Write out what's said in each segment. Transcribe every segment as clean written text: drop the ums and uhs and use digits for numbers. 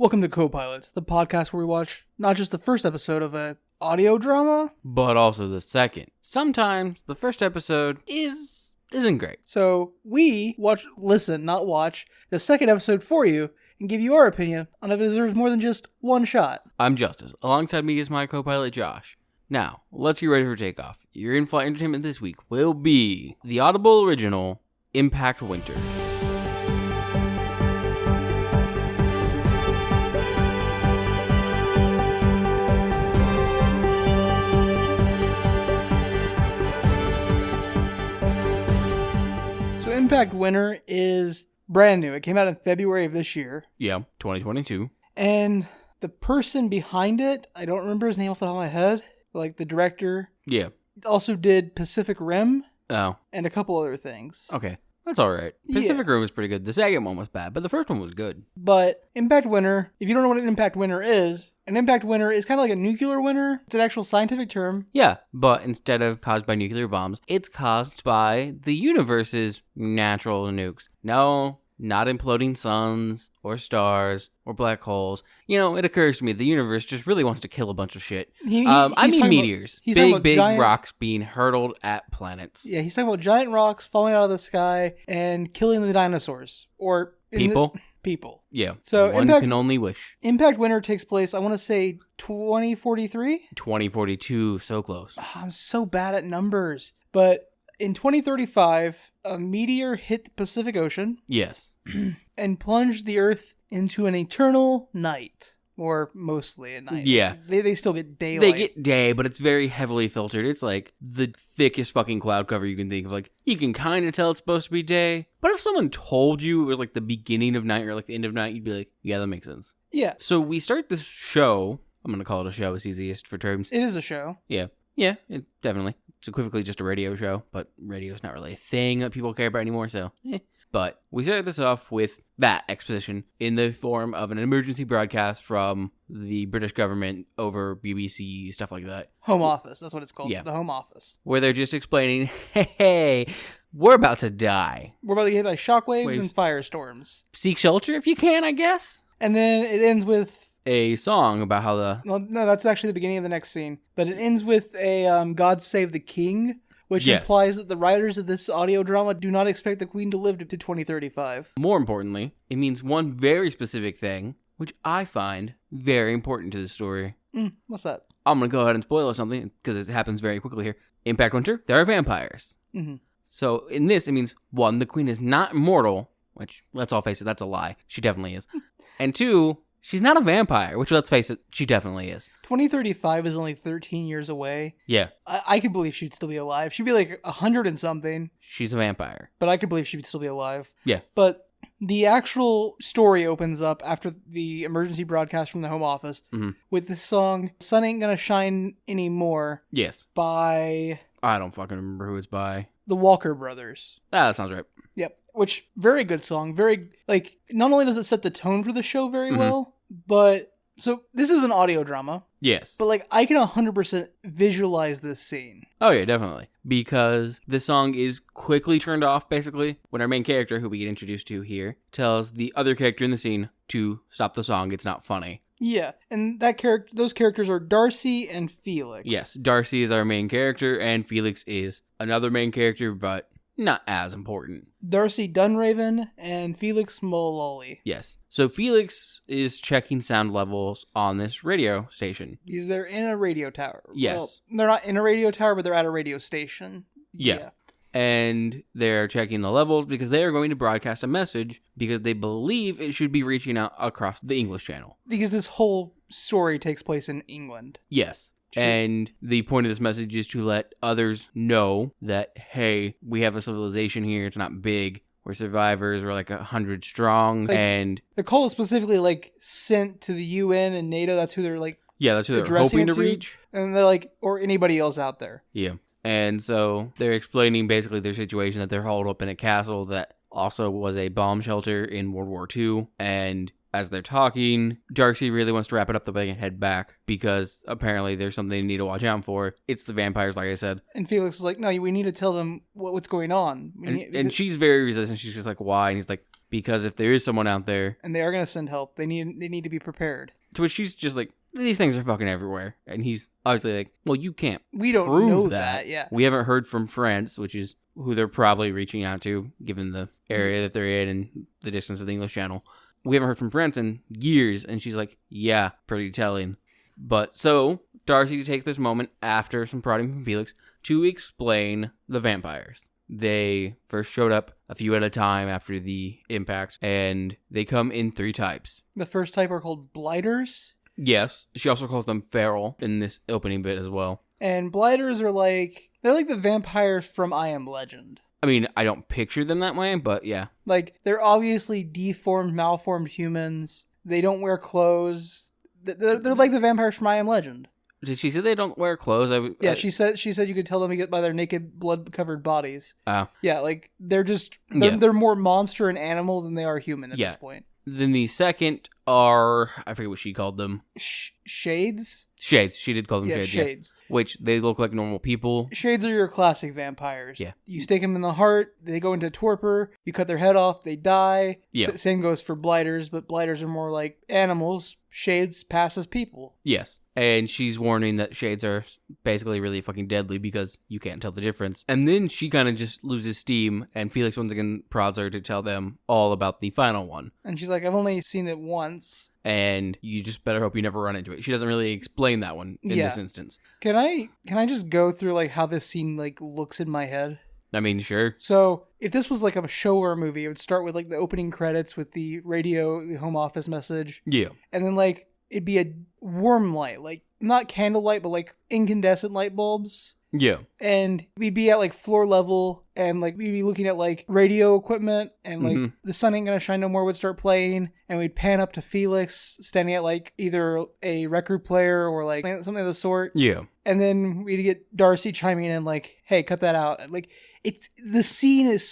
Welcome to Copilots, the podcast where we watch not just the first episode of an audio drama, but also the second. Sometimes the first episode isn't great. So we listen, not watch, the second episode for you and give you our opinion on if it deserves more than just one shot. I'm Justice. Alongside me is my co-pilot Josh. Now, let's get ready for takeoff. Your in-flight entertainment this week will be the Audible Original Impact Winter. Impact Winter is brand new. It came out in February of this year. Yeah, 2022. And the person behind it, I don't remember his name off the top of my head, like the director. Yeah. Also did Pacific Rim. Oh. And a couple other things. Okay. That's all right. Pacific Rim was pretty good. The second one was bad, but the first one was good. But Impact Winter, if you don't know what an Impact Winter is, an Impact Winter is kind of like a nuclear winter. It's an actual scientific term. Yeah, but instead of caused by nuclear bombs, it's caused by the universe's natural nukes. No, not imploding suns or stars or black holes. You know, it occurs to me the universe just really wants to kill a bunch of shit. I mean meteors. Big rocks being hurtled at planets. Yeah, he's talking about giant rocks falling out of the sky and killing the dinosaurs. Or people. People. Yeah. So one can only wish. Impact Winter takes place, I want to say, 2043? 2042, so close. Oh, I'm so bad at numbers. But in 2035, a meteor hit the Pacific Ocean. Yes. And plunged the Earth into an eternal night. Or mostly a night. Yeah. They still get daylight. They get day, but it's very heavily filtered. It's like the thickest fucking cloud cover you can think of. Like, you can kind of tell it's supposed to be day. But if someone told you it was like the beginning of night or like the end of night, you'd be like, yeah, that makes sense. Yeah. So we start this show. I'm going to call it a show. It's easiest for terms. It is a show. Yeah. Yeah, definitely. It's equivocally just a radio show, but radio's not really a thing that people care about anymore, so But we start this off with that exposition in the form of an emergency broadcast from the British government over BBC, stuff like that. Home Office, that's what it's called. Yeah. The Home Office. Where they're just explaining, hey, we're about to die. We're about to get hit by shockwaves and firestorms. Seek shelter if you can, I guess. And then it ends with a song about how the... Well, no, that's actually the beginning of the next scene. But it ends with a God Save the King, which implies that the writers of this audio drama do not expect the Queen to live to 2035. More importantly, it means one very specific thing, which I find very important to the story. What's that? I'm going to go ahead and spoil something, because it happens very quickly here. Impact Winter, there are vampires. Mm-hmm. So in this, it means, one, the Queen is not immortal, which, let's all face it, that's a lie. She definitely is. And two, she's not a vampire, which, let's face it, she definitely is. 2035 is only 13 years away. Yeah. I could believe she'd still be alive. She'd be like 100 and something. She's a vampire. But I could believe she'd still be alive. Yeah. But the actual story opens up after the emergency broadcast from the Home Office with the song Sun Ain't Gonna Shine Anymore. Yes. By... I don't fucking remember who it's by. The Walker Brothers. That sounds right. Yep. Which, very good song. Very, like, not only does it set the tone for the show very well, but... So, this is an audio drama. Yes. But, like, I can 100% visualize this scene. Oh, yeah, definitely. Because the song is quickly turned off, basically, when our main character, who we get introduced to here, tells the other character in the scene to stop the song. It's not funny. Yeah, and those characters are Darcy and Felix. Yes, Darcy is our main character, and Felix is another main character, but not as important. Darcy Dunraven and Felix Mullally. Yes. So Felix is checking sound levels on this radio station. Because they're in a radio tower. Yes. Well, they're not in a radio tower, but they're at a radio station. Yeah. And they're checking the levels because they are going to broadcast a message because they believe it should be reaching out across the English channel. Because this whole story takes place in England. Yes. And the point of this message is to let others know that, hey, we have a civilization here. It's not big. We're survivors. We're like 100 strong. Like, and the call is specifically like sent to the UN and NATO. That's who they're like. Yeah, that's who they're hoping to reach. And they're like, or anybody else out there. Yeah. And so they're explaining basically their situation, that they're holed up in a castle that also was a bomb shelter in World War II. And as they're talking, Darcy really wants to wrap it up so they can head back because apparently there's something they need to watch out for. It's the vampires, like I said. And Felix is like, no, we need to tell them what's going on. And she's very resistant. She's just like, why? And he's like, because if there is someone out there, and they are going to send help, they need to be prepared. To which she's just like, these things are fucking everywhere. And he's obviously like, well, you can't We don't prove know that. Yeah. We haven't heard from France, which is who they're probably reaching out to, given the area that they're in and the distance of the English Channel. We haven't heard from France in years. And she's like, yeah, pretty telling. But so Darcy takes this moment after some prodding from Felix to explain the vampires. They first showed up a few at a time after the impact, and they come in 3 types. The first type are called blighters. Yes, she also calls them feral in this opening bit as well. And blighters are they're like the vampires from I Am Legend. I mean, I don't picture them that way, but yeah. Like, they're obviously deformed, malformed humans. They don't wear clothes. They're like the vampires from I Am Legend. Did she say they don't wear clothes? Yeah, she said you could tell them by their naked, blood-covered bodies. Oh. Yeah, like, they're more monster and animal than they are human at this point. Then the second are, I forget what she called them. Shades? Shades. She did call them shades. Shades. Yeah. Which, they look like normal people. Shades are your classic vampires. Yeah. You stake them in the heart, they go into torpor, you cut their head off, they die. Yeah. Same goes for blighters, but blighters are more like animals. Shades pass as people. Yes. And she's warning that shades are basically really fucking deadly because you can't tell the difference. And then she kind of just loses steam, and Felix once again prods her to tell them all about the final one. And she's like, I've only seen it once. And you just better hope you never run into it. She doesn't really explain that one in this instance. Can I just go through like how this scene like looks in my head? I mean, sure. So if this was like a show or a movie, it would start with like the opening credits with the radio, the home office message. Yeah. And then like it'd be a warm light, like not candlelight, but like incandescent light bulbs. Yeah. And we'd be at like floor level, and like we'd be looking at like radio equipment, and like The Sun Ain't Gonna Shine No More would start playing, and we'd pan up to Felix standing at like either a record player or like something of the sort. Yeah. And then we'd get Darcy chiming in like, hey, cut that out. Like the scene is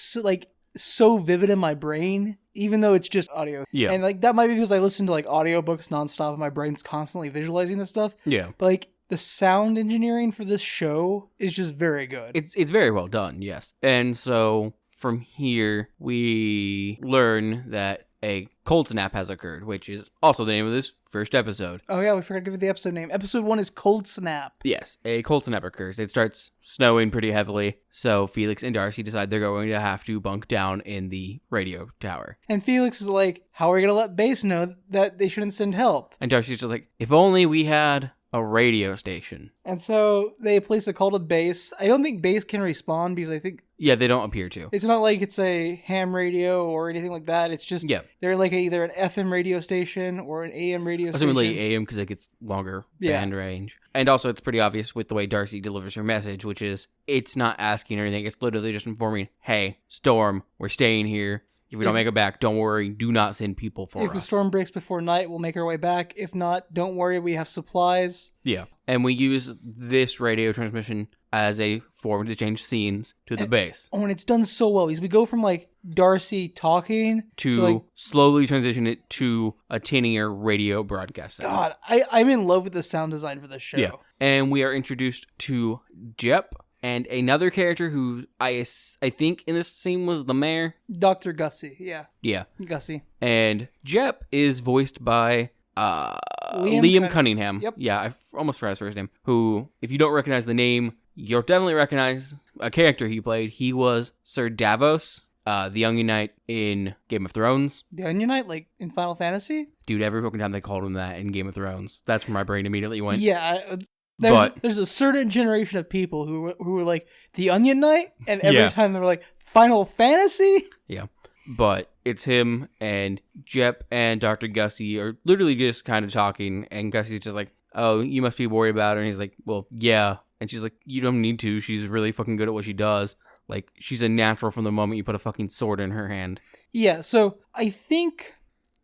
so vivid in my brain, even though it's just audio. Yeah. And like that might be because I listen to like audiobooks nonstop and my brain's constantly visualizing this stuff. Yeah. But like the sound engineering for this show is just very good. It's very well done, yes. And so from here we learn that a cold snap has occurred, which is also the name of this first episode. Oh yeah, we forgot to give it the episode name. Episode 1 is Cold Snap. Yes, a cold snap occurs. It starts snowing pretty heavily, so Felix and Darcy decide they're going to have to bunk down in the radio tower. And Felix is like, how are we going to let Base know that they shouldn't send help? And Darcy's just like, if only we had a radio station. And so they place a call to Base. I don't think Base can respond because I think... Yeah, they don't appear to. It's not like it's a ham radio or anything like that. It's just they're like either an FM radio station or an AM radio station. Assumedly AM because it gets longer band range. And also it's pretty obvious with the way Darcy delivers her message, which is it's not asking or anything. It's literally just informing, hey, Storm, we're staying here. If we don't make it back, don't worry. Do not send people for us. If the storm breaks before night, we'll make our way back. If not, don't worry. We have supplies. Yeah. And we use this radio transmission as a form to change scenes to the base. Oh, and it's done so well because we go from like Darcy talking to like, slowly transition it to a 10-year radio broadcast sound. God, I'm in love with the sound design for this show. Yeah. And we are introduced to Jep. And another character who I think in this scene was the mayor. Dr. Gussie, yeah. Yeah. Gussie. And Jep is voiced by Liam Cunningham. Yep. Yeah, I almost forgot his first name. Who, if you don't recognize the name, you'll definitely recognize a character he played. He was Sir Davos, the Onion Knight in Game of Thrones. The Onion Knight, like in Final Fantasy? Dude, every fucking time they called him that in Game of Thrones. That's where my brain immediately went. Yeah, there's a certain generation of people who were like the Onion Knight, and every time they were like Final Fantasy. Yeah, but it's him and Jep and Dr. Gussie are literally just kind of talking, and Gussie's just like, "Oh, you must be worried about her," and he's like, "Well, yeah," and she's like, "You don't need to. She's really fucking good at what she does. Like, she's a natural from the moment you put a fucking sword in her hand." Yeah. So I think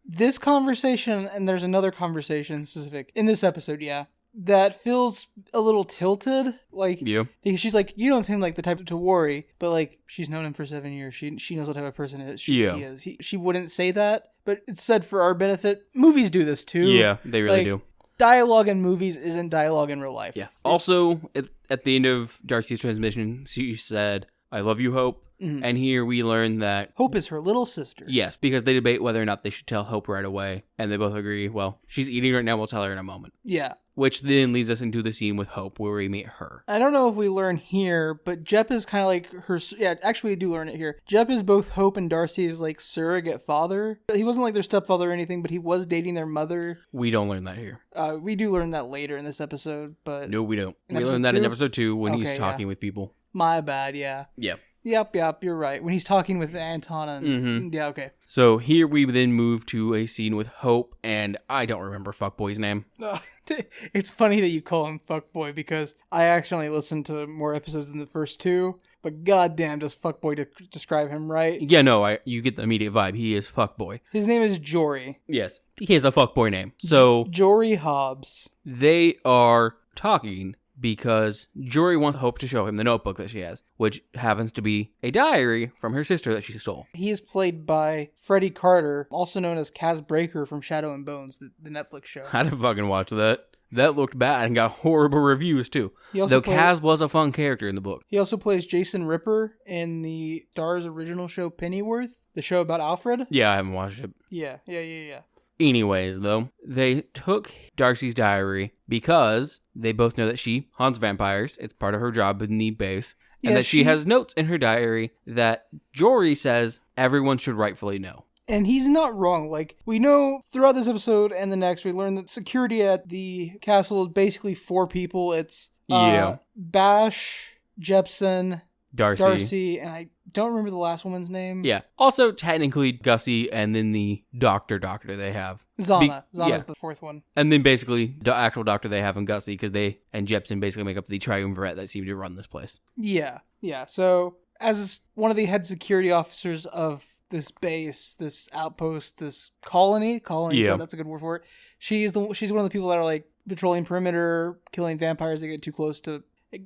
this conversation, and there's another conversation specific in this episode. Yeah. That feels a little tilted, like, because she's like, you don't seem like the type to worry, but like, she's known him for 7 years. She knows what type of person he is. She wouldn't say that, but it's said for our benefit. Movies do this too. Yeah, they really do. Dialogue in movies isn't dialogue in real life. Yeah. Also, at the end of Darcy's transmission, she said, I love you, Hope. Mm-hmm. And here we learn that Hope is her little sister. Yes, because they debate whether or not they should tell Hope right away. And they both agree, well, she's eating right now, we'll tell her in a moment. Yeah. Which then leads us into the scene with Hope where we meet her. I don't know if we learn here, but Jep is kind of like her... Yeah, actually we do learn it here. Jep is both Hope and Darcy's like surrogate father. He wasn't like their stepfather or anything, but he was dating their mother. We don't learn that here. We do learn that later in this episode, but... No, we don't. We learn that in episode 2 when he's talking with people. My bad, yeah. Yeah. Yep, you're right. When he's talking with Anton and... Mm-hmm. Yeah, okay. So here we then move to a scene with Hope, and I don't remember Fuckboy's name. It's funny that you call him Fuckboy, because I actually listened to more episodes than the first 2, but goddamn does Fuckboy describe him right. Yeah, no, you get the immediate vibe. He is Fuckboy. His name is Jory. Yes, he has a Fuckboy name. So Jory Hobbs. They are talking... because Jory wants Hope to show him the notebook that she has, which happens to be a diary from her sister that she stole. He is played by Freddie Carter, also known as Kaz Breaker from Shadow and Bones, the Netflix show. I didn't fucking watch that. That looked bad and got horrible reviews, too. Kaz was a fun character in the book. He also plays Jason Ripper in the Starz original show Pennyworth, the show about Alfred. Yeah, I haven't watched it. Yeah. Anyways, though, they took Darcy's diary because they both know that she hunts vampires. It's part of her job in the base. And that she has notes in her diary that Jory says everyone should rightfully know. And he's not wrong. Like, we know throughout this episode and the next, we learn that security at the castle is basically 4 people. It's Bash, Jepsen, Darcy, and I don't remember the last woman's name. Yeah. Also, technically, Gussie and then the doctor they have. Zana. Zana's the 4th one. And then basically the actual doctor they have in Gussie, because they and Jepsen basically make up the triumvirate that seem to run this place. Yeah. So, as one of the head security officers of this base, this outpost, this colony, so that's a good word for it. She's one of the people that are like patrolling perimeter, killing vampires that get too close to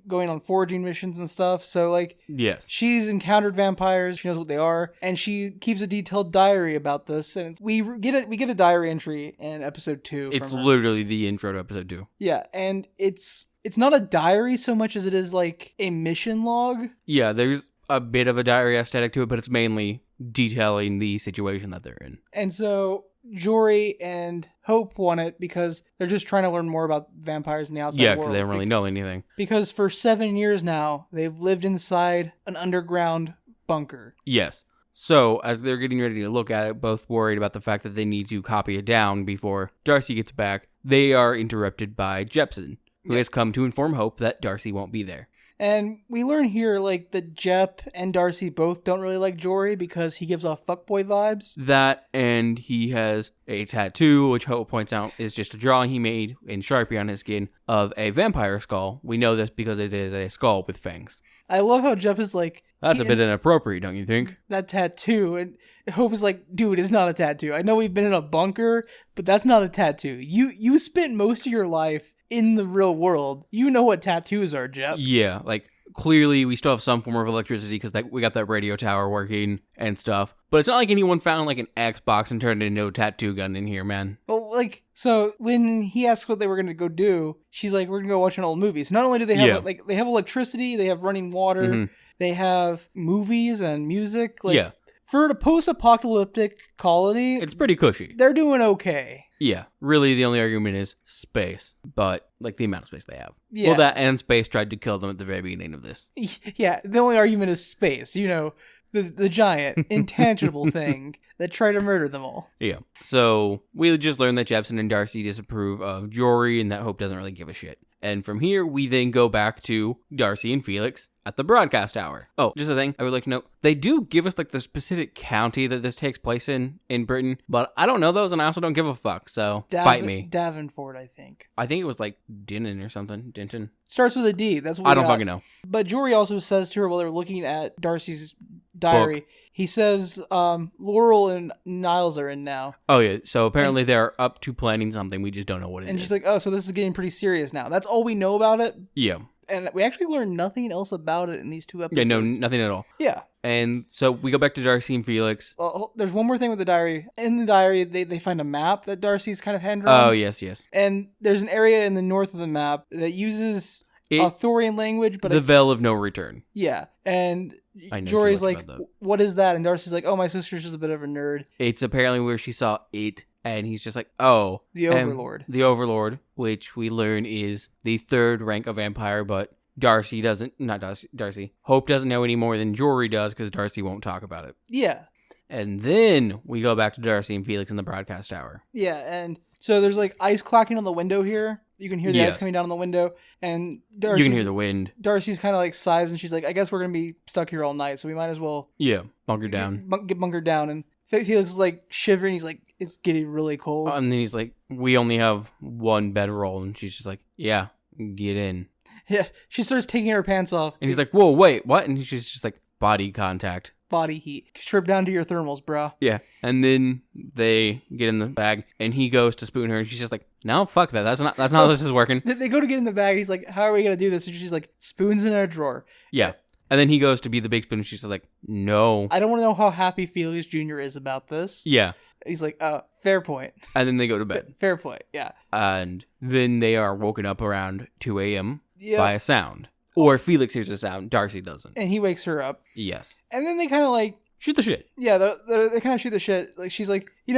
going on foraging missions and stuff. So like, yes, she's encountered vampires. She knows what they are, and she keeps a detailed diary about this. And we get a diary entry in episode 2. It's literally the intro to episode 2. Yeah, and it's not a diary so much as it is like a mission log. Yeah, there's a bit of a diary aesthetic to it, but it's mainly detailing the situation that they're in. And so Jory and Hope want it because they're just trying to learn more about vampires in the outside world. Yeah, because they don't really know anything. Because for 7 years now, they've lived inside an underground bunker. Yes. So, as they're getting ready to look at it, both worried about the fact that they need to copy it down before Darcy gets back, they are interrupted by Jepsen, who has come to inform Hope that Darcy won't be there. And we learn here, like, that Jep and Darcy both don't really like Jory because he gives off fuckboy vibes. That, and he has a tattoo, which Hope points out is just a drawing he made in Sharpie on his skin of a vampire skull. We know this because it is a skull with fangs. I love how Jep is like... That's a bit inappropriate, don't you think? That tattoo, and Hope is like, dude, it's not a tattoo. I know we've been in a bunker, but that's not a tattoo. You spent most of your life in the real world. You know what tattoos are, Jep. Yeah, like, clearly we still have some form of electricity because we got that radio tower working and stuff. But it's not like anyone found, like, an Xbox and turned it into a tattoo gun in here, man. Well, like, so when he asks what they were going to go do, she's like, we're going to go watch an old movie. So not only do they have, they have electricity, they have running water, they have movies and music. Like, for a post-apocalyptic colony, it's pretty cushy. They're doing okay. Yeah, really the only argument is space, but like the amount of space they have. Yeah. Well, that and space tried to kill them at the very beginning of this. Yeah, the only argument is space, you know, the giant, intangible thing that tried to murder them all. Yeah, so we just learned that Jepsen and Darcy disapprove of Jory and that Hope doesn't really give a shit. And from here, we then go back to Darcy and Felix at the broadcast hour. Oh, just a thing I would like to note. They do give us like the specific county that this takes place in Britain, but I don't know those and I also don't give a fuck, so fight me. Davenport, I think. I think it was like Denton or something. Denton. Starts with a D. That's what I don't fucking know. But Jory also says to her while they're looking at Darcy's diary, he says Laurel and Niles are in now. Oh, yeah. So apparently they're up to planning something. We just don't know what it is. And she's like, oh, so this is getting pretty serious now. That's all we know about it? Yeah. And we actually learned nothing else about it in these 2 episodes. Yeah, no, nothing at all. Yeah. And so we go back to Darcy and Felix. There's one more thing with the diary. In the diary, they find a map that Darcy's kind of hand-drawn. Oh, yes. And there's an area in the north of the map that uses Arthurian language. But the Veil of No Return. Yeah. And I know Jory's like, what is that? And Darcy's like, oh, my sister's just a bit of a nerd. It's apparently where she saw it, and he's just like, oh. The Overlord. The Overlord, which we learn is the third rank of vampire, but Darcy doesn't, not Darcy, Hope doesn't know any more than Jory does because Darcy won't talk about it. Yeah. And then we go back to Darcy and Felix in the broadcast tower. Yeah, and so there's like ice clacking on the window here. You can hear the ice coming down on the window, and you can hear the wind. Darcy's kind of like sighs, and she's like, I guess we're going to be stuck here all night, so we might as well... Yeah, bunker down. Get bunkered down, and Felix is like shivering, he's like, it's getting really cold. And then he's like, we only have one bedroll, and she's just like, yeah, get in. Yeah, she starts taking her pants off. And he's like, whoa, wait, what? And she's just like, body contact. Body heat. Strip down to your thermals, bro. Yeah. And then they get in the bag, and he goes to spoon her, and she's just like, no, fuck that. That's not how this is working. They go to get in the bag. He's like, how are we going to do this? And she's like, spoons in a drawer. Yeah. And then he goes to be the big spoon, and she's just like, no. I don't want to know how happy Felix Jr. is about this. Yeah. He's like, fair point. And then they go to bed. Fair point, yeah. And then they are woken up around 2 a.m. by a sound. Or Felix hears a sound, Darcy doesn't. And he wakes her up. Yes. And then they kind of like... shoot the shit. Yeah, they kind of shoot the shit. Like, she's like, you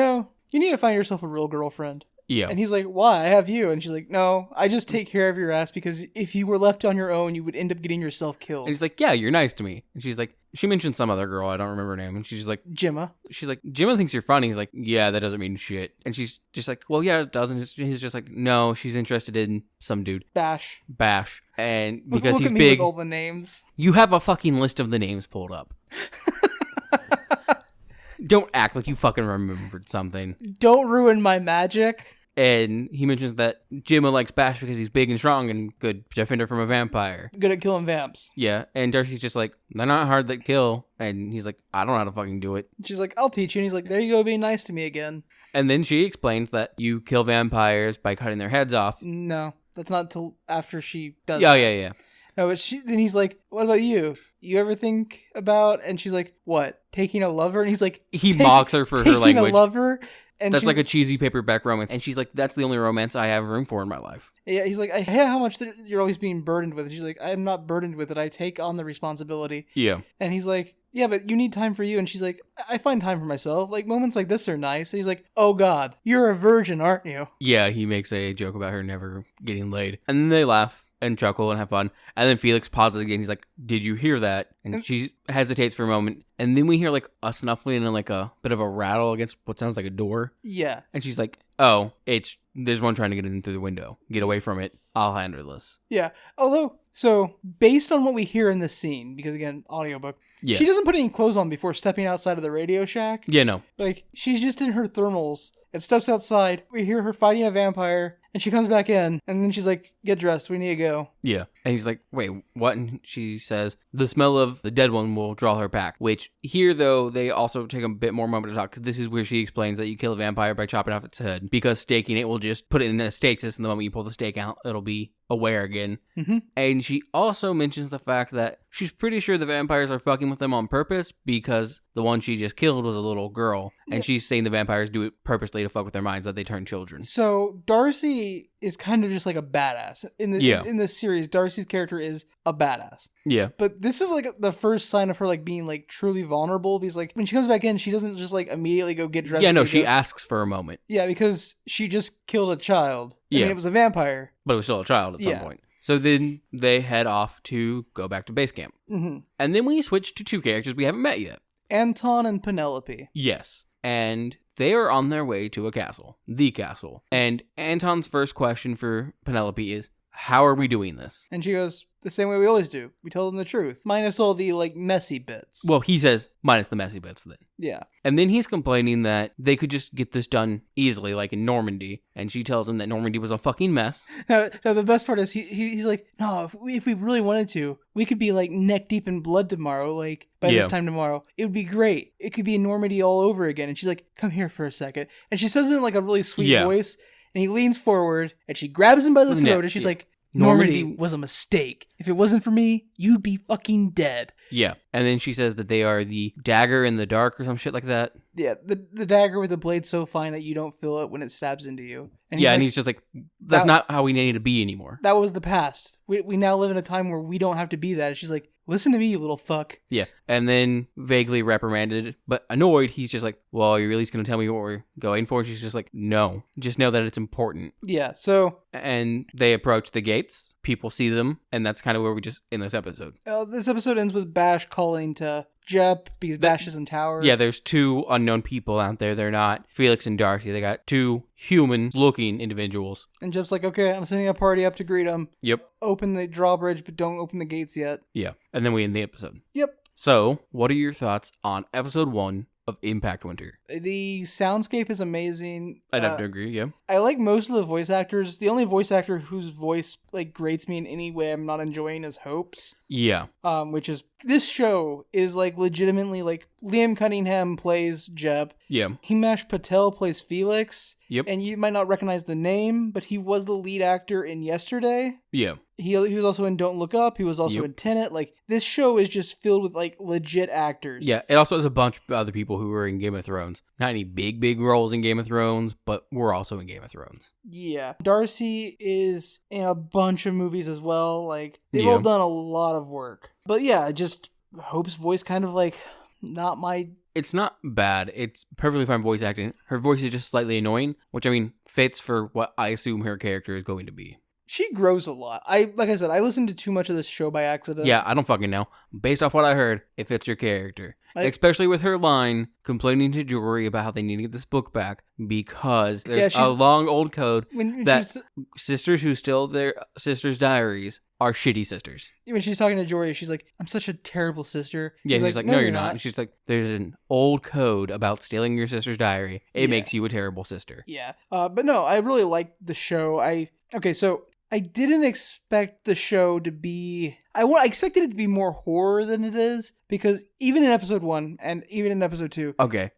need to find yourself a real girlfriend. Yeah. And he's like, why? I have you. And she's like, no, I just take care of your ass because if you were left on your own, you would end up getting yourself killed. And he's like, yeah, you're nice to me. And she's like, she mentioned some other girl, I don't remember her name. And she's like, Gemma. She's like, Gemma thinks you're funny. He's like, yeah, that doesn't mean shit. And she's just like, well, yeah, it doesn't. He's just like, no, she's interested in some dude. Bash. And because Look he's at me big. With all the names. You have a fucking list of the names pulled up. Don't act like you fucking remembered something. Don't ruin my magic. And he mentions that Gemma likes Bash because he's big and strong and good defender from a vampire. Good at killing vamps. Yeah, and Darcy's just like, they're not hard to kill. And he's like, I don't know how to fucking do it. She's like, I'll teach you. And he's like, there you go, being nice to me again. And then she explains that you kill vampires by cutting their heads off. No, that's not until after she does Yeah. No, but then he's like, what about you? You ever think about... And she's like, what? Taking a lover? And he's like... He mocks her for her language. Taking a lover? And that's like a cheesy paperback romance. And she's like, that's the only romance I have room for in my life. Yeah, he's like, I hate how much you're always being burdened with. And she's like, I'm not burdened with it. I take on the responsibility. Yeah. And he's like, yeah, but you need time for you. And she's like, I find time for myself. Like, moments like this are nice. And he's like, oh, God, you're a virgin, aren't you? Yeah, he makes a joke about her never getting laid. And then they laugh and chuckle and have fun. And then Felix pauses again. He's like, did you hear that? And she hesitates for a moment. And then we hear like a snuffling and like a bit of a rattle against what sounds like a door. Yeah. And she's like, oh, there's one trying to get in through the window. Get away from it. I'll handle this. Yeah. Although, so based on what we hear in this scene, because again, audiobook, she doesn't put any clothes on before stepping outside of the Radio Shack. Yeah, no. Like, she's just in her thermals and steps outside. We hear her fighting a vampire. And she comes back in, and then she's like, get dressed, we need to go. Yeah. And he's like, wait, what? And she says, the smell of the dead one will draw her back. Which, here, though, they also take a bit more moment to talk, because this is where she explains that you kill a vampire by chopping off its head, because staking it will just put it in a stasis, and the moment you pull the stake out, it'll be aware again. Mm-hmm. And she also mentions the fact that she's pretty sure the vampires are fucking with them on purpose, because the one she just killed was a little girl. And she's saying the vampires do it purposely to fuck with their minds, that they turn children. So, Darcy is kind of just like a badass. In this series, Darcy's character is a badass. Yeah. But this is like the first sign of her like being like truly vulnerable, because like when she comes back in, she doesn't just like immediately go get dressed. Yeah, no, she asks for a moment. Yeah, because she just killed a child. I mean, it was a vampire. But it was still a child at some point. So then they head off to go back to base camp. Mm-hmm. And then we switch to two characters we haven't met yet. Anton and Penelope. Yes. And they are on their way to a castle. The castle. And Anton's first question for Penelope is, how are we doing this? And she goes, the same way we always do. We tell them the truth. Minus all the, like, messy bits. Well, he says, minus the messy bits then. Yeah. And then he's complaining that they could just get this done easily, like in Normandy. And she tells him that Normandy was a fucking mess. Now the best part is he's like, no, if we really wanted to, we could be, like, neck deep in blood tomorrow, like, by this time tomorrow. It would be great. It could be in Normandy all over again. And she's like, come here for a second. And she says it in, like, a really sweet voice. And he leans forward, and she grabs him by the throat, and she's like, Normandy was a mistake. If it wasn't for me, you'd be fucking dead. Yeah. And then she says that they are the dagger in the dark or some shit like that. Yeah, the dagger with the blade so fine that you don't feel it when it stabs into you. And and he's just like, that's not how we need to be anymore. That was the past. We now live in a time where we don't have to be that. And she's like, listen to me, you little fuck. Yeah. And then vaguely reprimanded, but annoyed, he's just like, well, you're at least going to tell me what we're going for? She's just like, no. Just know that it's important. Yeah, so... And they approach the gates. People see them. And that's kind of where we just end this episode. This episode ends with Bash calling to Jep because Bash is in tower. Yeah, there's two unknown people out there. They're not Felix and Darcy. They got two human-looking individuals. And Jep's like, okay, I'm sending a party up to greet them. Yep. Open the drawbridge, but don't open the gates yet. Yeah. And then we end the episode. Yep. So, what are your thoughts on episode 1 of Impact Winter? The soundscape is amazing. I'd have to agree, yeah. I like most of the voice actors. The only voice actor whose voice like grates me in any way I'm not enjoying is Hope's. Yeah. Which is, this show is like legitimately like Liam Cunningham plays Jeb. Yeah. Himesh Patel plays Felix. Yep. And you might not recognize the name, but he was the lead actor in Yesterday. Yeah. He was also in Don't Look Up. He was also in Tenet. Like, this show is just filled with, like, legit actors. Yeah, it also has a bunch of other people who were in Game of Thrones. Not any big roles in Game of Thrones, but were also in Game of Thrones. Yeah. Darcy is in a bunch of movies as well. Like, they've all done a lot of work. But yeah, just Hope's voice kind of, like, not my... It's not bad. It's perfectly fine voice acting. Her voice is just slightly annoying, which, I mean, fits for what I assume her character is going to be. She grows a lot. Like I said, I listened to too much of this show by accident. Yeah, I don't fucking know. Based off what I heard, it fits your character. Especially with her line complaining to Jory about how they need to get this book back because there's a long old code that sisters who steal their sisters' diaries are shitty sisters. When she's talking to Jory, she's like, I'm such a terrible sister. Yeah, she's like, no, you're not. And she's like, there's an old code about stealing your sister's diary. It makes you a terrible sister. Yeah. But no, I really like the show. Okay, so I didn't expect the show to be... I expected it to be more horror than it is, because even in episode 1 and even in episode 2,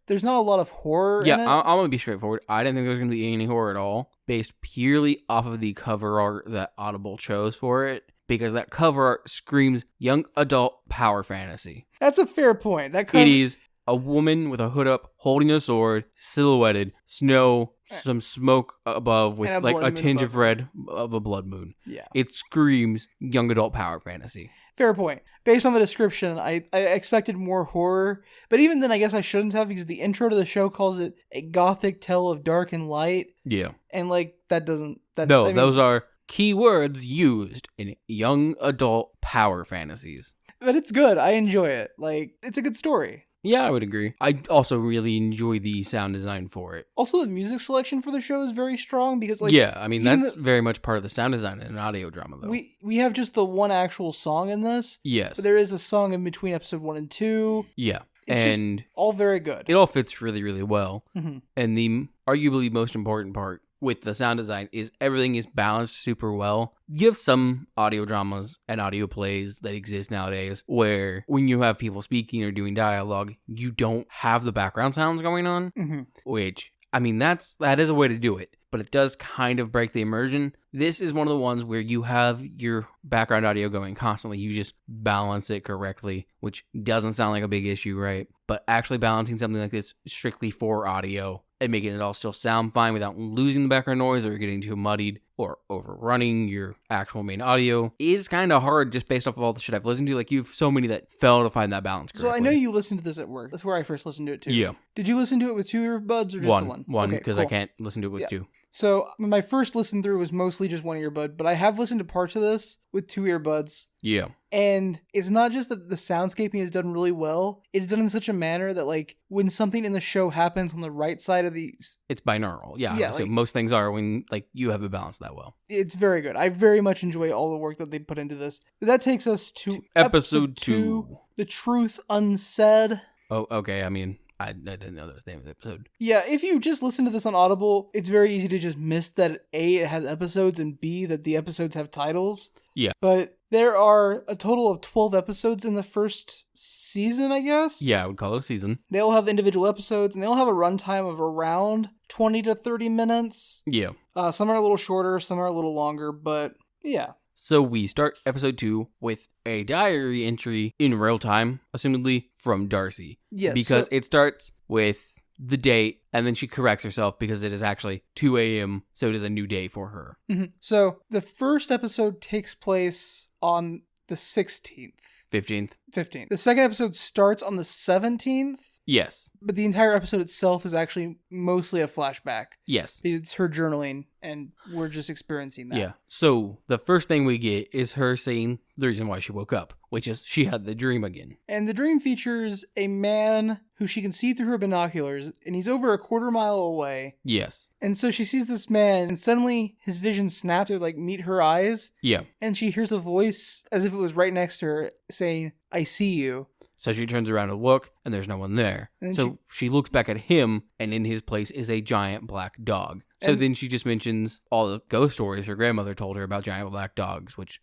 there's not a lot of horror in it. I'm going to be straightforward. I didn't think there was going to be any horror at all, based purely off of the cover art that Audible chose for it, because that cover art screams young adult power fantasy. That's a fair point. It is a woman with a hood up, holding a sword, silhouetted, snow, some smoke above with like a tinge of red of a blood moon. Yeah. It screams young adult power fantasy. Fair point. Based on the description, I expected more horror, but even then I guess I shouldn't have, because the intro to the show calls it a gothic tale of dark and light. Yeah. And like, that doesn't... those are key words used in young adult power fantasies. But it's good. I enjoy it. Like, it's a good story. Yeah, I would agree. I also really enjoy the sound design for it. Also, the music selection for the show is very strong because, like... Yeah, I mean, that's very much part of the sound design in an audio drama, though. We have just the one actual song in this. Yes. But there is a song in between episode 1 and 2. Yeah. It's just all very good. It all fits really, really well. Mm-hmm. And the arguably most important part with the sound design is everything is balanced super well. You have some audio dramas and audio plays that exist nowadays where when you have people speaking or doing dialogue, you don't have the background sounds going on, which, I mean, that is a way to do it, but it does kind of break the immersion. This is one of the ones where you have your background audio going constantly. You just balance it correctly, which doesn't sound like a big issue, right? But actually balancing something like this strictly for audio and making it all still sound fine without losing the background noise or getting too muddied or overrunning your actual main audio is kind of hard just based off of all the shit I've listened to. Like, you have so many that fail to find that balance correctly. So I know you listened to this at work. That's where I first listened to it too. Yeah. Did you listen to it with 2 earbuds or just the one? One, because I can't listen to it with 2. So my first listen through was mostly just 1 earbud, but I have listened to parts of this with 2 earbuds. Yeah. And it's not just that the soundscaping is done really well. It's done in such a manner that, like, when something in the show happens on the right side of the... It's binaural. Yeah. So most things are when, like, you have it balanced that well. It's very good. I very much enjoy all the work that they put into this. That takes us to episode 2. The Truth Unsaid. Oh, okay. I mean... I didn't know that was the name of the episode. Yeah, if you just listen to this on Audible, it's very easy to just miss that A, it has episodes, and B, that the episodes have titles. Yeah. But there are a total of 12 episodes in the first season, I guess? Yeah, I would call it a season. They all have individual episodes, and they all have a runtime of around 20 to 30 minutes. Yeah. Some are a little shorter, some are a little longer, but yeah. So we start episode 2 with a diary entry in real time, assumedly from Darcy. Yes. Because it starts with the date, and then she corrects herself because it is actually 2 a.m., so it is a new day for her. Mm-hmm. So the first episode takes place on the 16th. 15th. The second episode starts on the 17th. Yes. But the entire episode itself is actually mostly a flashback. Yes. It's her journaling, and we're just experiencing that. Yeah. So the first thing we get is her saying the reason why she woke up, which is she had the dream again. And the dream features a man who she can see through her binoculars, and he's over a quarter mile away. Yes. And so she sees this man, and suddenly his vision snaps to meet her eyes. Yeah. And she hears a voice as if it was right next to her saying, "I see you." So she turns around to look, and there's no one there. So she looks back at him, and in his place is a giant black dog. So then she just mentions all the ghost stories her grandmother told her about giant black dogs, which,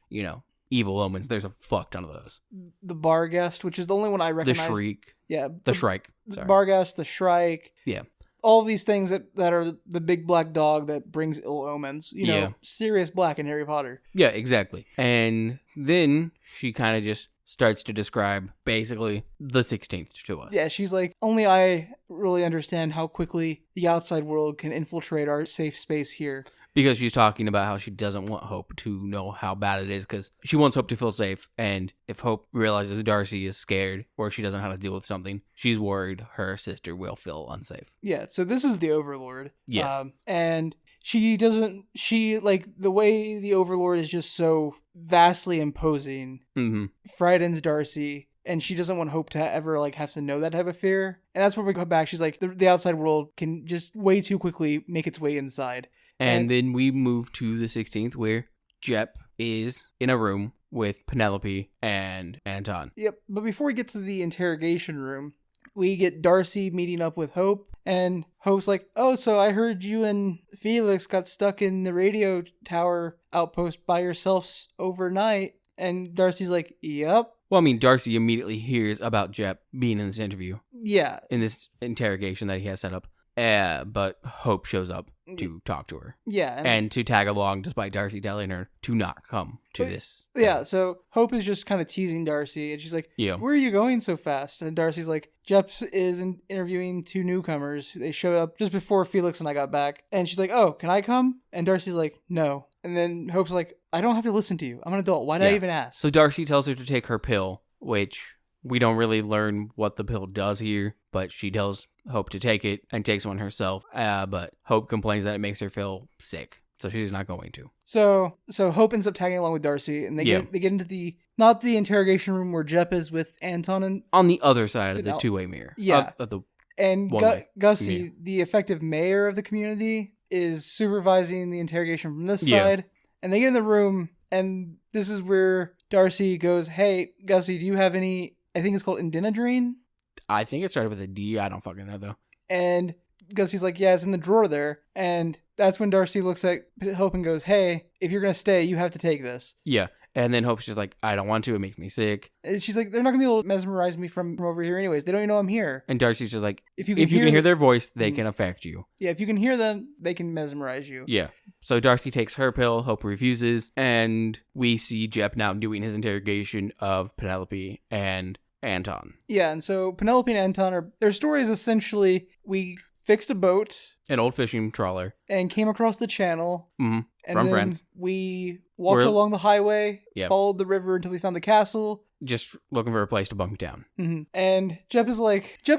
evil omens. There's a fuck ton of those. The Barghest, which is the only one I recognize. The Shriek. Yeah. The Shrike. Sorry. Barghest, the Shrike. Yeah. All these things that are the big black dog that brings ill omens. Sirius Black in Harry Potter. Yeah, exactly. And then she kind of just starts to describe basically the 16th to us. Yeah, she's like, only I really understand how quickly the outside world can infiltrate our safe space here. Because she's talking about how she doesn't want Hope to know how bad it is, because she wants Hope to feel safe, and if Hope realizes Darcy is scared or she doesn't know how to deal with something, she's worried her sister will feel unsafe. Yeah, so this is the Overlord. Yes. And the way the Overlord is just so vastly imposing, frightens Darcy, and she doesn't want Hope to ever have to know that type of fear. And that's where we come back. She's like, the outside world can just way too quickly make its way inside. And then we move to the 16th, where Jep is in a room with Penelope and Anton. Yep, but before we get to the interrogation room, we get Darcy meeting up with Hope, and Hope's like, "Oh, so I heard you and Felix got stuck in the radio tower outpost by yourselves overnight." And Darcy's like, "Yep." Well, I mean, Darcy immediately hears about Jep being in this interview. Yeah. In this interrogation that he has set up. But Hope shows up to talk to her. Yeah. And to tag along, despite Darcy telling her to not come to this. Yeah, so Hope is just kind of teasing Darcy, and she's like, yeah, "Where are you going so fast?" And Darcy's like, "Jep is interviewing 2 newcomers. They showed up just before Felix and I got back." And she's like, "Oh, can I come?" And Darcy's like, "No." And then Hope's like, "I don't have to listen to you. I'm an adult. Why did I even ask?" So Darcy tells her to take her pill, which we don't really learn what the pill does here, but she tells Hope to take it and takes one herself. But Hope complains that it makes her feel sick, so she's not going to. So Hope ends up tagging along with Darcy, and they get into not the interrogation room where Jep is with Anton, and on the other side of the two-way mirror. Yeah. Of the and Gussie, the effective mayor of the community, is supervising the interrogation from this side. And they get in the room, and this is where Darcy goes, "Hey, Gussie, do you have any," I think it's called Indinadrine? I think it started with a D. I don't fucking know, though. And Gussie's like, "Yeah, it's in the drawer there." And that's when Darcy looks at Hope and goes, "Hey, if you're going to stay, you have to take this." Yeah. And then Hope's just like, "I don't want to. It makes me sick." And she's like, "They're not going to be able to mesmerize me from over here anyways. They don't even know I'm here." And Darcy's just like, if you can hear their voice, they can affect you. Yeah, if you can hear them, they can mesmerize you. Yeah. So Darcy takes her pill, Hope refuses, and we see Jep now doing his interrogation of Penelope and Anton. Yeah, and so Penelope and Anton their story is essentially, we fixed a boat, an old fishing trawler, and came across the channel. Mm-hmm. And from then friends. We walked along the highway, followed the river until we found the castle. Just looking for a place to bunk down. Mm-hmm. And Jep's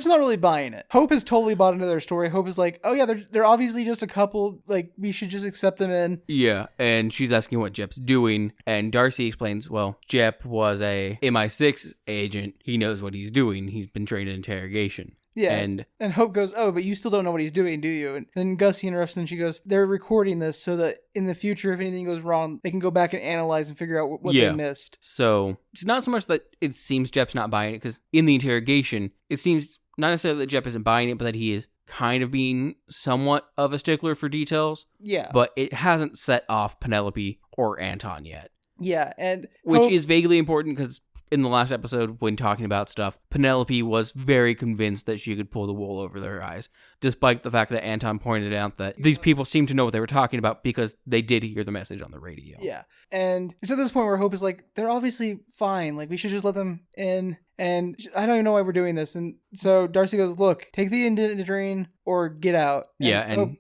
not really buying it. Hope has totally bought into their story. Hope is like, "Oh yeah, they're obviously just a couple. Like, we should just accept them in." Yeah, and she's asking what Jep's doing, and Darcy explains, well, Jep was a MI6 agent. He knows what he's doing. He's been trained in interrogation. Yeah, and Hope goes, "Oh, but you still don't know what he's doing, do you?" And then Gussie interrupts and she goes, "They're recording this so that in the future, if anything goes wrong, they can go back and analyze and figure out what they missed." So it's not so much that it seems Jep's not buying it, because in the interrogation, it seems not necessarily that Jep isn't buying it, but that he is kind of being somewhat of a stickler for details. Yeah. But it hasn't set off Penelope or Anton yet. Yeah, and which is vaguely important, because in the last episode, when talking about stuff, Penelope was very convinced that she could pull the wool over their eyes, despite the fact that Anton pointed out that these people seemed to know what they were talking about because they did hear the message on the radio. Yeah. And it's at this point where Hope is like, "They're obviously fine. Like, we should just let them in." And I don't even know why we're doing this. And so Darcy goes, look, take the Indinadrine or get out. And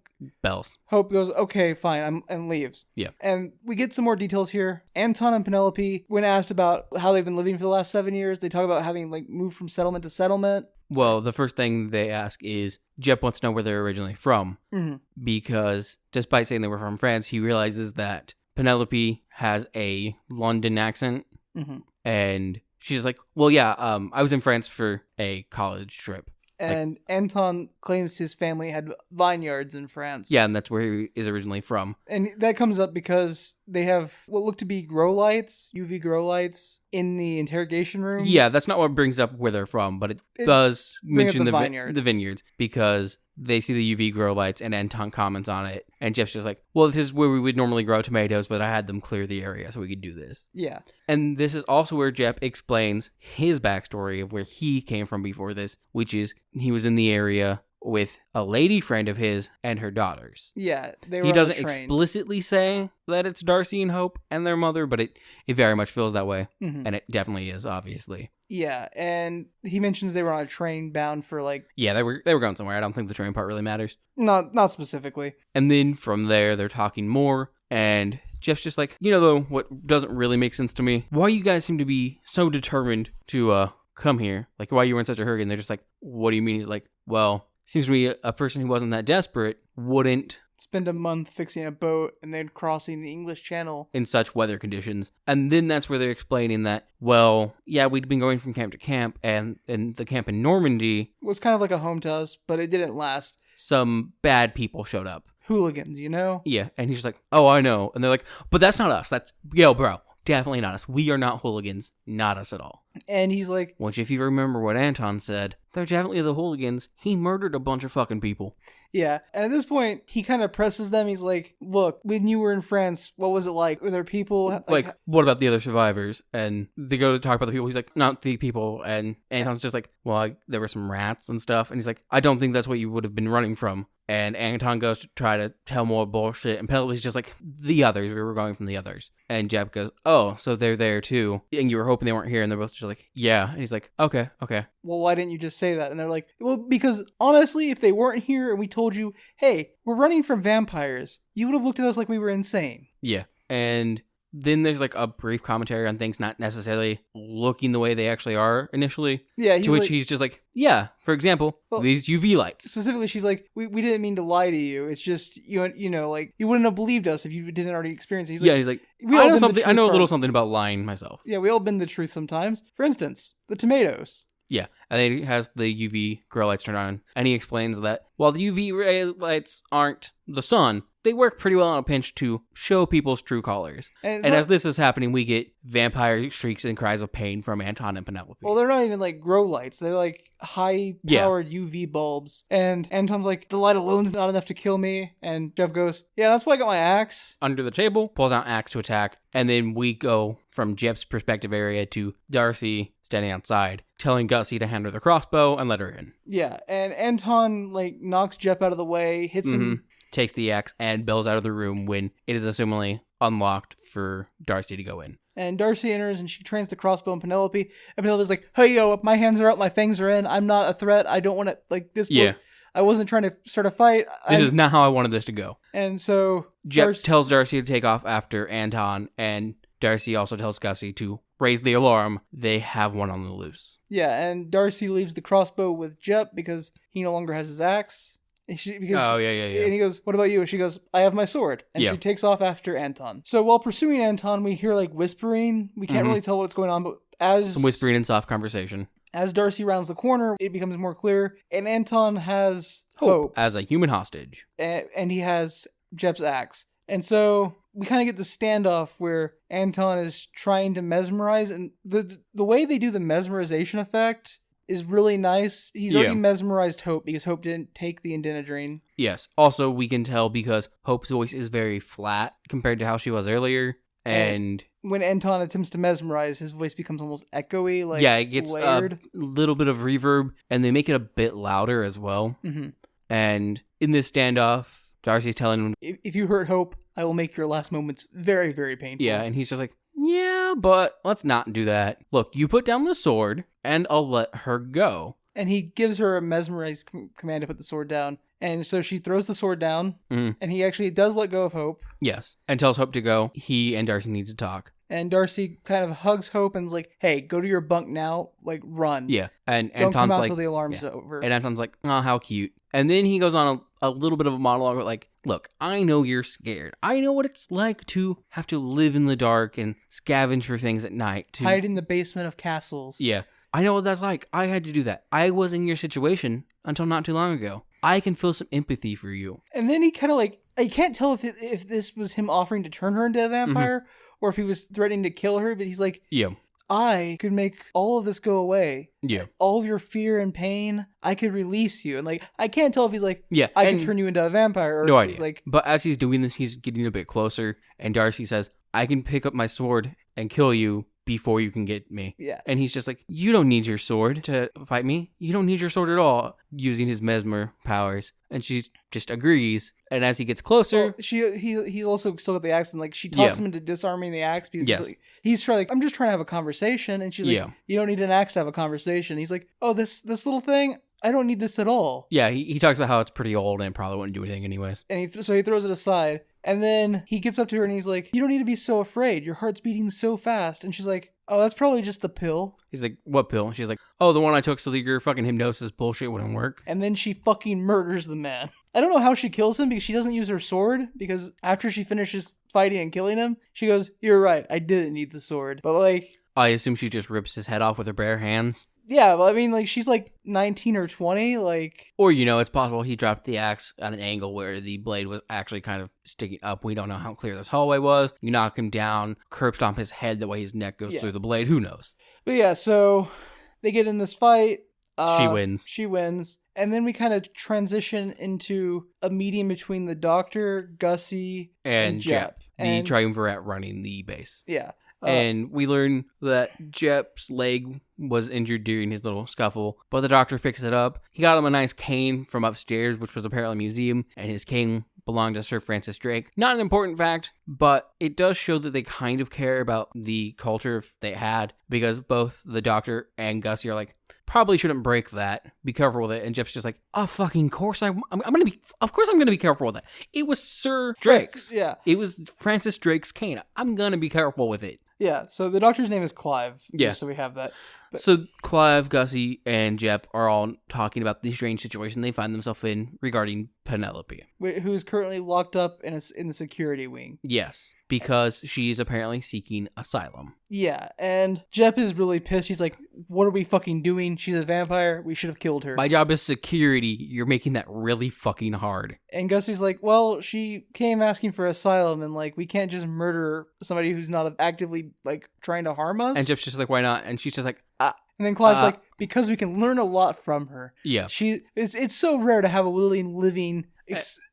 Hope goes, okay, fine, and leaves. Yeah. And we get some more details here. Anton and Penelope, when asked about how they've been living for the last 7 years, they talk about having moved from settlement to settlement. Well, the first thing they ask is, Jep wants to know where they're originally from. Mm-hmm. Because despite saying they were from France, he realizes that Penelope has a London accent. Mm-hmm. And she's like, well, yeah, I was in France for a college trip. And Anton claims his family had vineyards in France. Yeah, and that's where he is originally from. And that comes up because they have what look to be grow lights, UV grow lights, in the interrogation room. Yeah, that's not what brings up where they're from, but it does mention the vineyards because they see the UV grow lights and Anton comments on it. And Jeff's just like, well, this is where we would normally grow tomatoes, but I had them clear the area so we could do this. Yeah. And this is also where Jeff explains his backstory of where he came from before this, which is he was in the area with a lady friend of his and her daughters. Yeah, they were He doesn't explicitly say that it's Darcy and Hope and their mother, but it very much feels that way. Mm-hmm. And it definitely is, obviously. Yeah, and he mentions they were on a train bound for Yeah, they were going somewhere. I don't think the train part really matters. Not specifically. And then from there, they're talking more, and Jeff's just like, though, what doesn't really make sense to me, why you guys seem to be so determined to come here? Why you were in such a hurry? And they're just like, what do you mean? He's like, well, seems to me a person who wasn't that desperate wouldn't spend a month fixing a boat and then crossing the English Channel in such weather conditions. And then that's where they're explaining that, well, yeah, we'd been going from camp to camp, and the camp in Normandy was kind of like a home to us, but it didn't last. Some bad people showed up. Hooligans, Yeah, and he's just like, oh, I know. And they're like, but that's not us. That's, bro, definitely not us. We are not hooligans. Not us at all. And he's like, which, if you remember what Anton said, they're definitely the hooligans. He murdered a bunch of fucking people. Yeah, and at this point, he kind of presses them. He's like, look, when you were in France, what was it like? Were there people? What about the other survivors? And they go to talk about the people. He's like, not the people. And Anton's just like, well, there were some rats and stuff. And he's like, I don't think that's what you would have been running from. And Anton goes to try to tell more bullshit. And Penelope's just like, the others. We were going from the others. And Jeb goes, oh, so they're there too. And you were hoping they weren't here. And they're both just like, yeah. And he's like, okay. Well, why didn't you just say that? And they're like, well, because honestly, if they weren't here and we told you, hey, we're running from vampires, you would have looked at us like we were insane. Yeah. And then there's a brief commentary on things not necessarily looking the way they actually are initially. Yeah. To which he's just like, yeah, for example, these UV lights. Specifically, she's like, we didn't mean to lie to you. It's just, you wouldn't have believed us if you didn't already experience it. He's like, I know a little something about lying myself. Yeah, we all bend the truth sometimes. For instance, the tomatoes. Yeah, and then he has the UV grow lights turned on, and he explains that while the UV ray lights aren't the sun, they work pretty well on a pinch to show people's true colors. And as this is happening, we get vampire shrieks and cries of pain from Anton and Penelope. Well, they're not even grow lights. They're high-powered UV bulbs. And Anton's like, the light alone's not enough to kill me. And Jeff goes, yeah, that's why I got my axe. Under the table, pulls out axe to attack. And then we go from Jeff's perspective area to Darcy standing outside, telling Gussie to hand her the crossbow and let her in. Yeah, and Anton, knocks Jeff out of the way, hits him. Takes the axe and bails out of the room when it is assumingly unlocked for Darcy to go in. And Darcy enters and she trains the crossbow on Penelope. And Penelope's like, hey, yo, my hands are up, my fangs are in. I'm not a threat. I don't want to, this. Yeah. I wasn't trying to start a fight. This is not how I wanted this to go. And so Jeff tells Darcy to take off after Anton, and Darcy also tells Gussie to raise the alarm. They have one on the loose. Yeah, and Darcy leaves the crossbow with Jep because he no longer has his axe. And he goes, what about you? And she goes, I have my sword. And she takes off after Anton. So while pursuing Anton, we hear whispering. We can't really tell what's going on, but as some whispering and soft conversation. As Darcy rounds the corner, it becomes more clear. And Anton has Hope as a human hostage. And he has Jep's axe. And so we kind of get the standoff where Anton is trying to mesmerize. And the way they do the mesmerization effect is really nice. He's already mesmerized Hope because Hope didn't take the Indinadrine. Yes. Also, we can tell because Hope's voice is very flat compared to how she was earlier. And when Anton attempts to mesmerize, his voice becomes almost echoey, it gets layered. A little bit of reverb, and they make it a bit louder as well. Mm-hmm. And in this standoff, Darcy's telling him, if you hurt Hope, I will make your last moments very, very painful. Yeah, and he's just like, Yeah, but let's not do that. Look, you put down the sword, and I'll let her go. And he gives her a mesmerized command to put the sword down. And so she throws the sword down, and he actually does let go of Hope. Yes, and tells Hope to go. He and Darcy need to talk. And Darcy kind of hugs Hope and's like, hey, go to your bunk now. Like, run. Yeah. And Don't Anton's come out like, till the alarm's over. And Anton's like, oh, how cute. And then he goes on a little bit of a monologue like, look, I know you're scared. I know what it's like to have to live in the dark and scavenge for things at night. Hide in the basement of castles. Yeah. I know what that's like. I had to do that. I was in your situation until not too long ago. I can feel some empathy for you. And then he kind of like, I can't tell if this was him offering to turn her into a vampire or if he was threatening to kill her, but he's like, yeah, I could make all of this go away. Yeah. All of your fear and pain, I could release you. And like, I can't tell if he's like, yeah, I can turn you into a vampire. Or no if idea. He's like, but as he's doing this, he's getting a bit closer. And Darcy says, I can pick up my sword and kill you before you can get me. Yeah. And he's just like, you don't need your sword to fight me. You don't need your sword at all, using his mesmer powers. And she just agrees. And as he gets closer, he's also still got the axe, and like she talks him into disarming the axe because he's trying I'm just trying to have a conversation, and she's like, you don't need an axe to have a conversation. He's like, oh, this little thing, I don't need this at all. Yeah, he talks about how it's pretty old and probably wouldn't do anything anyways. And so he throws it aside, and then he gets up to her and he's like, you don't need to be so afraid. Your heart's beating so fast. And she's like, oh, that's probably just the pill. He's like, what pill? And she's like, oh, the one I took so that your fucking hypnosis bullshit wouldn't work. And then she fucking murders the man. I don't know how she kills him because she doesn't use her sword, because after she finishes fighting and killing him, she goes, you're right, I didn't need the sword. But like, I assume she just rips his head off with her bare hands. Yeah, well, I mean, like, she's like 19 or 20, like... Or, it's possible he dropped the axe at an angle where the blade was actually kind of sticking up. We don't know how clear this hallway was. You knock him down, curb stomp his head the way his neck goes through the blade. Who knows? But yeah, so they get in this fight. She wins. She wins. And then we kind of transition into a meeting between the Doctor, Gussie, and Jep. The triumvirate running the base. Yeah. And we learn that Jep's leg was injured during his little scuffle, but the Doctor fixed it up. He got him a nice cane from upstairs, which was apparently a museum, and his cane belonged to Sir Francis Drake. Not an important fact, but it does show that they kind of care about the culture they had, because both the Doctor and Gussie are like, probably shouldn't break that. Be careful with it. And Jep's just like, oh, fucking course I'm gonna be. Of course I'm gonna be careful with that. It was Sir Drake's. Yeah. It was Francis Drake's cane. I'm gonna be careful with it. Yeah. So the Doctor's name is Clive. Yeah. Just so we have that. But... So Clive, Gussie, and Jep are all talking about the strange situation they find themselves in regarding Penelope, who is currently locked up in the security wing. Yes, because she's apparently seeking asylum. Yeah, and Jep is really pissed. He's like, what are we fucking doing? She's a vampire. We should have killed her. My job is security. You're making that really fucking hard. And Gussie's like, well, she came asking for asylum, and like, we can't just murder somebody who's not actively like trying to harm us. And Jep's just like, why not? And she's just like, And then Clive's like, because we can learn a lot from her. Yeah. It's so rare to have a living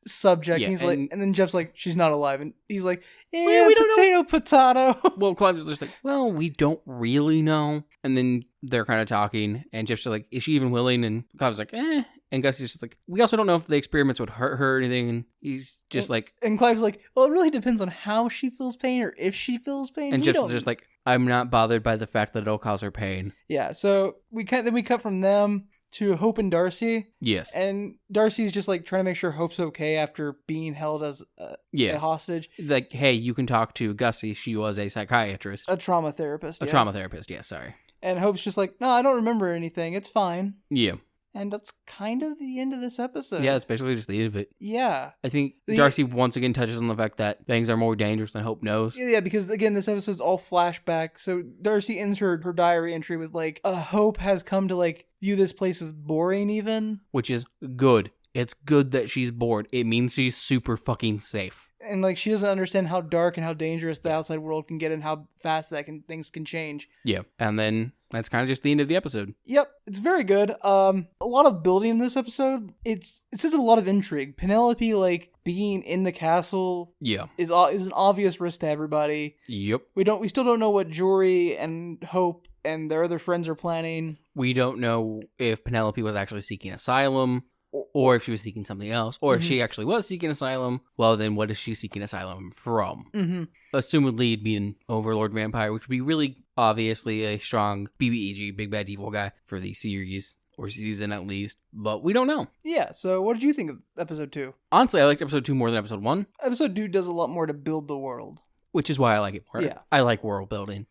subject. Yeah, and he's like, and then Jeff's like, she's not alive. And he's like, we don't potato. Well, Clive's just like, well, we don't really know. And then they're kind of talking, and Jeff's just like, is she even willing? And Clive's like, eh. And Gussie's just like, we also don't know if the experiments would hurt her or anything. And he's just like... And Clive's like, well, it really depends on how she feels pain or if she feels pain. And Jeff's just like, I'm not bothered by the fact that it'll cause her pain. Yeah, so we cut from them to Hope and Darcy. Yes. And Darcy's just like trying to make sure Hope's okay after being held as a hostage. Like, hey, you can talk to Gussie. She was a psychiatrist. A trauma therapist. Trauma therapist, yeah, sorry. And Hope's just like, no, I don't remember anything. It's fine. Yeah. And that's kind of the end of this episode. Yeah, it's basically just the end of it. Yeah. I think Darcy once again touches on the fact that things are more dangerous than Hope knows. Yeah, because again, this episode's all flashback. So Darcy ends her diary entry with like, Hope has come to like view this place as boring even. Which is good. It's good that she's bored. It means she's super fucking safe. And like she doesn't understand how dark and how dangerous the outside world can get and how fast things can change. Yeah. And then that's kind of just the end of the episode. Yep. It's very good. A lot of building in this episode. It says a lot of intrigue. Penelope like being in the castle is an obvious risk to everybody. Yep. We still don't know what Jory and Hope and their other friends are planning. We don't know if Penelope was actually seeking asylum or if she was seeking something else, or if she actually was seeking asylum, well, then what is she seeking asylum from? Assumedly, it'd be an overlord vampire, which would be really obviously a strong BBEG, big bad evil guy, for the series, or season at least, but we don't know. Yeah, so what did you think of episode 2? Honestly, I liked episode 2 more than episode 1. Episode 2 does a lot more to build the world. Which is why I like it more. Yeah. I like world building.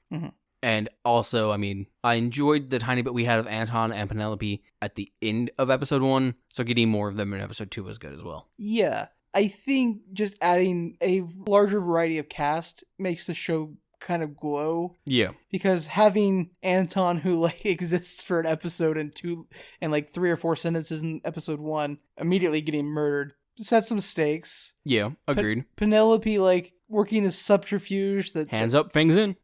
And also, I mean, I enjoyed the tiny bit we had of Anton and Penelope at the end of episode 1, so getting more of them in episode 2 was good as well. Yeah, I think just adding a larger variety of cast makes the show kind of glow. Yeah. Because having Anton, who like exists for an episode and like 3 or 4 sentences in episode 1, immediately getting murdered, sets some stakes. Yeah, agreed. Penelope like working a subterfuge that hands up, fangs in.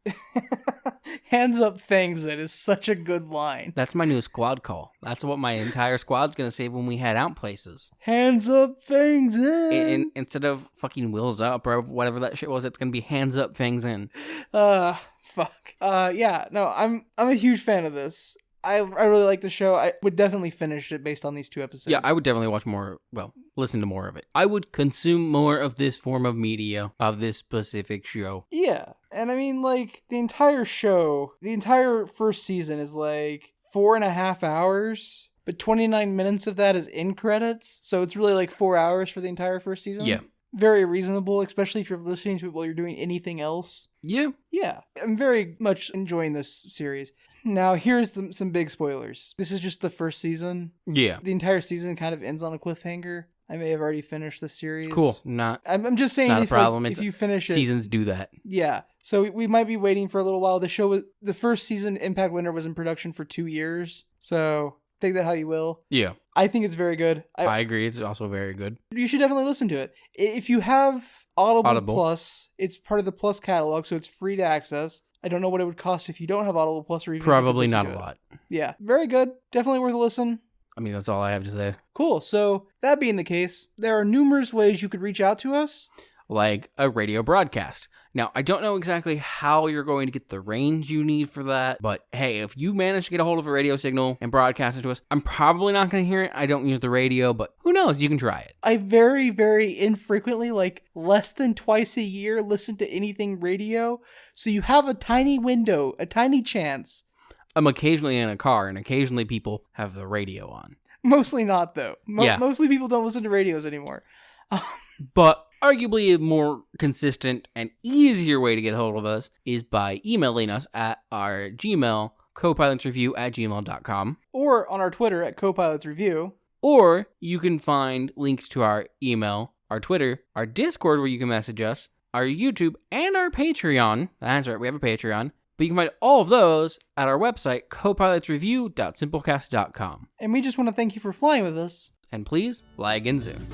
Hands up, fangs in is such a good line. That's my new squad call. That's what my entire squad's gonna say when we head out places. Hands up, fangs in. Instead of fucking wheels up or whatever that shit was, it's gonna be hands up, fangs in. Fuck. Yeah. No, I'm a huge fan of this. I really like the show. I would definitely finish it based on these 2 episodes. Yeah, I would definitely watch more. Well, listen to more of it. I would consume more of this form of media, of this specific show. Yeah. And I mean, like, the entire show, the entire first season is like 4.5 hours, but 29 minutes of that is in credits. So it's really like 4 hours for the entire first season. Yeah. Very reasonable, especially if you're listening to it while you're doing anything else. Yeah. Yeah. I'm very much enjoying this series. Now, here's some big spoilers. This is just the first season. Yeah. The entire season kind of ends on a cliffhanger. I may have already finished the series. Cool. I'm just saying not a problem. If you finish it. Seasons do that. Yeah. So we might be waiting for a little while. The first season, Impact Winter, was in production for 2 years. So take that how you will. Yeah. I think it's very good. I agree. It's also very good. You should definitely listen to it. If you have Audible Plus, it's part of the Plus catalog, so it's free to access. I don't know what it would cost if you don't have Audible Plus or even probably not a lot. Yeah, very good. Definitely worth a listen. I mean, that's all I have to say. Cool. So that being the case, there are numerous ways you could reach out to us. Like a radio broadcast. Now, I don't know exactly how you're going to get the range you need for that, but hey, if you manage to get a hold of a radio signal and broadcast it to us, I'm probably not going to hear it. I don't use the radio, but who knows? You can try it. I very, very infrequently, like less than twice a year, listen to anything radio, so you have a tiny window, a tiny chance. I'm occasionally in a car, and occasionally people have the radio on. Mostly not, though. Yeah. Mostly people don't listen to radios anymore. But arguably a more consistent and easier way to get a hold of us is by emailing us at our Gmail, copilotsreview@gmail.com. Or on our Twitter at copilotsreview. Or you can find links to our email, our Twitter, our Discord where you can message us, our YouTube, and our Patreon. That's right, we have a Patreon. But you can find all of those at our website, copilotsreview.simplecast.com. And we just want to thank you for flying with us. And please, fly again soon.